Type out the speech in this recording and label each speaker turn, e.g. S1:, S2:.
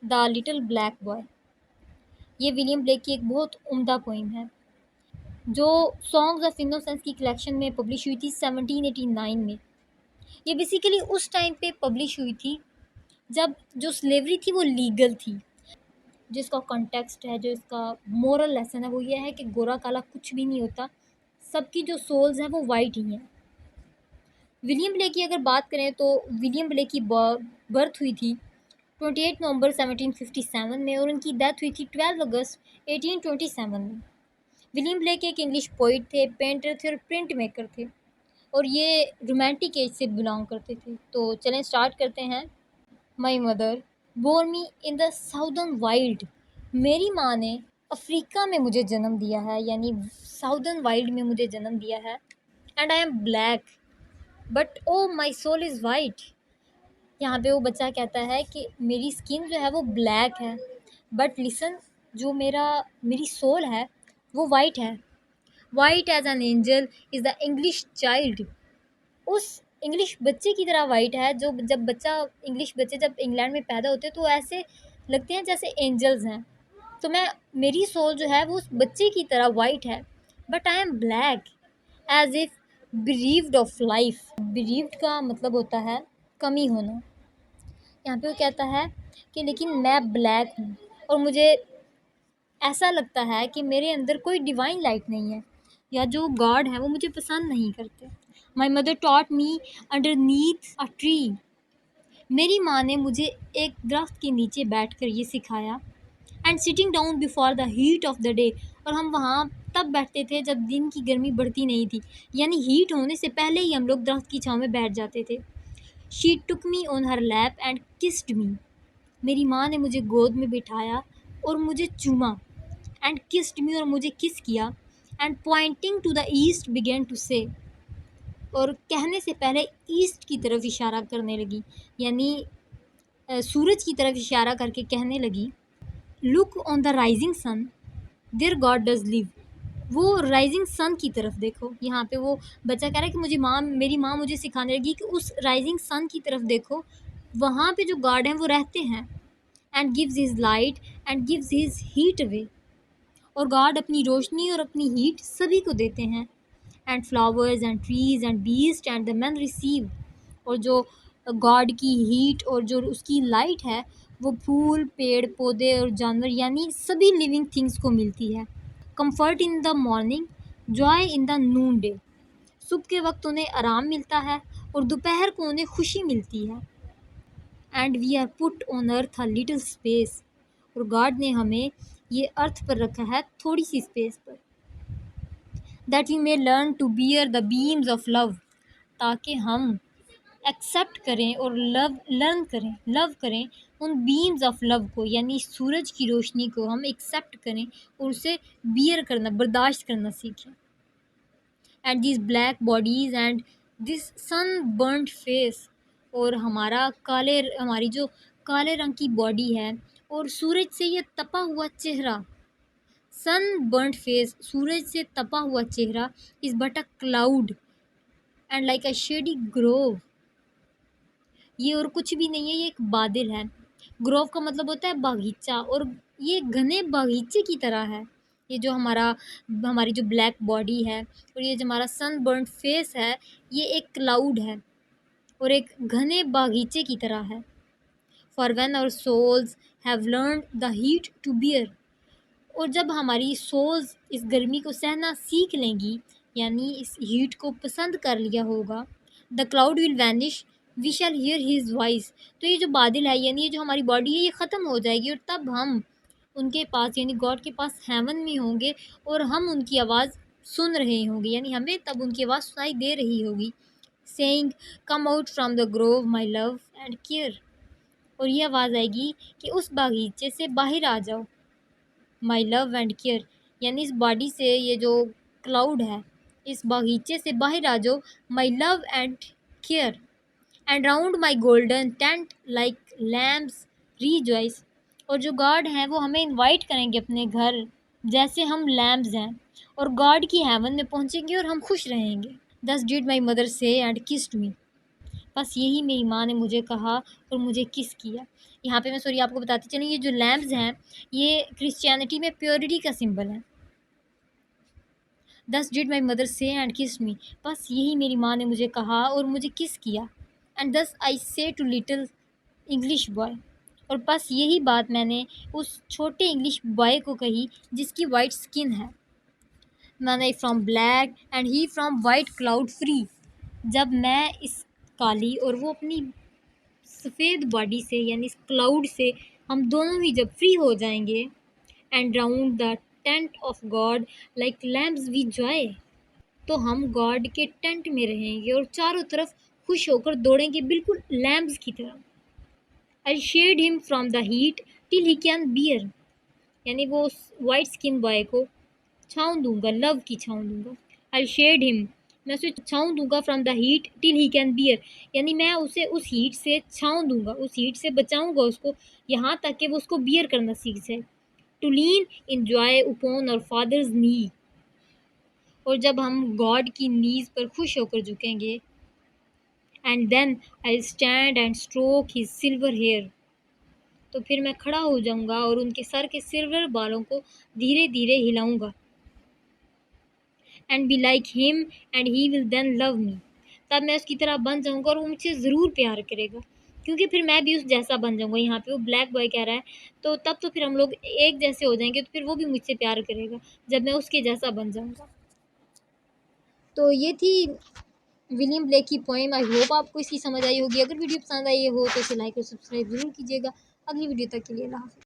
S1: The little black boy. ये William Blake की एक बहुत उम्दा पोइम है जो सॉन्ग्स ऑफ इनोसेंस की कलेक्शन में पब्लिश हुई थी 1789 में। ये बेसिकली उस टाइम पे पब्लिश हुई थी जब जो स्लेवरी थी वो लीगल थी। जिसका कॉन्टेक्स्ट है, जो इसका मोरल लेसन है, वो ये है कि गोरा काला कुछ भी नहीं होता, सबकी जो सोल्स हैं वो वाइट ही हैं। विलियम ब्लेक की अगर बात करें तो विलियम ब्लेक की बर्थ हुई थी 28 नवंबर 1757 में और उनकी डेथ हुई थी 12 अगस्त 1827 में। विलियम ब्लेक एक इंग्लिश पोइट थे, पेंटर थे और प्रिंट मेकर थे और ये रोमांटिक एज से बिलोंग करते थे। तो चलें स्टार्ट करते हैं। My mother bore me in the southern wild. मेरी माँ ने अफ्रीका में मुझे जन्म दिया है, यानी साउदर्न वाइल्ड में मुझे जन्म दिया है। And I am black but O my soul is white. यहाँ पे वो बच्चा कहता है कि मेरी स्किन जो है वो ब्लैक है, बट लिसन, जो मेरी सोल है वो वाइट है। White as an angel is the English child. उस इंग्लिश बच्चे की तरह वाइट है, जो जब इंग्लिश बच्चे जब इंग्लैंड में पैदा होते हैं तो ऐसे लगते हैं जैसे एंजल्स हैं। तो मेरी सोल जो है वो उस बच्चे की तरह वाइट है, but I am black as if bereaved of life. bereaved का मतलब होता है कमी होना। यहाँ पे वो कहता है कि लेकिन मैं ब्लैक हूँ और मुझे ऐसा लगता है कि मेरे अंदर कोई डिवाइन लाइट नहीं है, या जो गॉड है वो मुझे पसंद नहीं करते। My mother taught me underneath a tree. मेरी माँ ने मुझे एक दरख्त के नीचे बैठकर ये सिखाया। And sitting down before the heat of the day. और हम वहाँ तब बैठते थे जब दिन की गर्मी बढ़ती नहीं थी, यानी हीट होने से पहले ही हम लोग दरख्त की छाँव में बैठ जाते थे। She took me on her lap and kissed me. मेरी माँ ने मुझे गोद में बिठाया और मुझे चूमा। एंड किस्ड मी, और मुझे किस किया। And pointing to the east began to say. और कहने से पहले ईस्ट की तरफ इशारा करने लगी, यानी सूरज की तरफ इशारा करके कहने लगी, look on the rising sun, there God does live. वो राइजिंग सन की तरफ देखो। यहाँ पे वो बच्चा कह रहा है कि मेरी माँ मुझे सिखाने लगी कि उस राइजिंग सन की तरफ देखो, वहाँ पे जो गॉड हैं वो रहते हैं। And gives his light and gives his heat away. और गॉड अपनी रोशनी और अपनी हीट सभी को देते हैं। And flowers and trees and beast and the man receive. और जो गॉड की हीट और जो उसकी लाइट है वो फूल, पेड़ पौधे और जानवर, यानी सभी लिविंग थिंग्स को मिलती है। Comfort in the morning, joy in the Noon day. सुबह के वक्त उन्हें आराम मिलता है और दोपहर को उन्हें खुशी मिलती है। And we are put on earth a little space. और गॉड ने हमें ये अर्थ पर रखा है थोड़ी सी स्पेस पर। That we may learn to bear the beams of love. ताकि हम एक्सेप्ट करें और लव करें उन बीम्स ऑफ लव को, यानी सूरज की रोशनी को हम एक्सेप्ट करें और उसे बियर करना, बर्दाश्त करना सीखें। And this black bodies and this sun burned face. और हमारी जो काले रंग की बॉडी है और सूरज से ये तपा हुआ चेहरा, सन बर्नड फेस, सूरज से तपा हुआ चेहरा, is but a cloud and like a shady Grove. ये और कुछ भी नहीं है, ये एक बादल है। ग्रोव का मतलब होता है बागीचा, और ये घने बागीचे की तरह है। ये जो हमारी जो ब्लैक बॉडी है और ये जो हमारा सनबर्न फेस है, ये एक क्लाउड है और एक घने बागीचे की तरह है। For when our souls have learned the heat to bear. और जब हमारी सोल्स इस गर्मी को सहना सीख लेंगी, यानी इस हीट को पसंद कर लिया होगा, the cloud will vanish, we shall hear his voice. तो ये जो बादल है, यानी ये जो हमारी बॉडी है, ये ख़त्म हो जाएगी और तब हम उनके पास, यानी गॉड के पास हेवन में होंगे और हम उनकी आवाज़ सुन रहे होंगे, यानी हमें तब उनकी आवाज़ सुनाई दे रही होगी। Saying, come out from the Grove my love and care. और ये आवाज़ आएगी कि उस बागीचे से बाहर आ जाओ, माई लव एंड केयर, यानी इस बॉडी से, ये जो क्लाउड है, इस बागीचे से बाहर आ जाओ, my love and care. And round my golden tent like lamps rejoice. और जो गॉड हैं वो हमें इनवाइट करेंगे अपने घर, जैसे हम लैम्प्स हैं, और गॉड की हेवन में पहुंचेंगे और हम खुश रहेंगे। दस डिड माई मदर से एंड किस्ड मी। बस यही मेरी माँ ने मुझे कहा और मुझे किस किया। यहाँ पे मैं सॉरी आपको बताती चलूँ, ये जो लैम्प्स हैं ये क्रिश्चियनिटी में प्योरिटी का सिंबल है। दस डिड माई मदर से एंड किस मी, बस यही मेरी माँ ने मुझे कहा और मुझे किस किया। एंड दस आई से टू लिटिल इंग्लिश बॉय, और बस यही बात मैंने उस छोटे इंग्लिश बॉय को कही जिसकी वाइट स्किन है। मैंने from black and he from white cloud free, जब मैं इस काली और वो अपनी सफ़ेद बॉडी से यानी इस क्लाउड से हम दोनों ही जब फ्री हो जाएंगे, and round the tent of God like lambs we joy, तो हम गॉड के टेंट में रहेंगे और चारों तरफ खुश होकर दौड़ेंगे बिल्कुल लैम्प्स की तरह। I shade him from the heat till he can bear, यानी वो वाइट स्किन बॉय को छाँव दूंगा, लव की छाँव दूंगा। आई शेड हिम, मैं उसे छाँव दूंगा from the heat till he can bear, यानी मैं उसे उस हीट से छाँव दूंगा, उस हीट से बचाऊंगा उसको यहाँ तक कि वो उसको बियर करना सीख जाए। To lean in joy upon our father's knee, और जब हम गॉड की नीज पर खुश होकर झुकेंगे, and then I stand and stroke his silver hair, तो फिर मैं खड़ा हो जाऊंगा और उनके सर के सिल्वर बालों को धीरे धीरे हिलाऊंगा। And be like him and he will then love me, तब मैं उसकी तरह बन जाऊंगा और वो मुझसे ज़रूर प्यार करेगा, क्योंकि फिर मैं भी उस जैसा बन जाऊंगा। यहाँ पे वो ब्लैक बॉय कह रहा है, तो तब तो फिर हम लोग एक जैसे हो जाएंगे, तो फिर वो भी मुझसे प्यार करेगा जब मैं उसके जैसा बन जाऊंगा। तो ये थी विलियम ब्लेक की पोएम। आई होप आपको इसकी समझ आई होगी। अगर वीडियो पसंद आई हो तो इसे लाइक और सब्सक्राइब जरूर कीजिएगा। अगली वीडियो तक के लिए अल्लाह हाफ़िज़।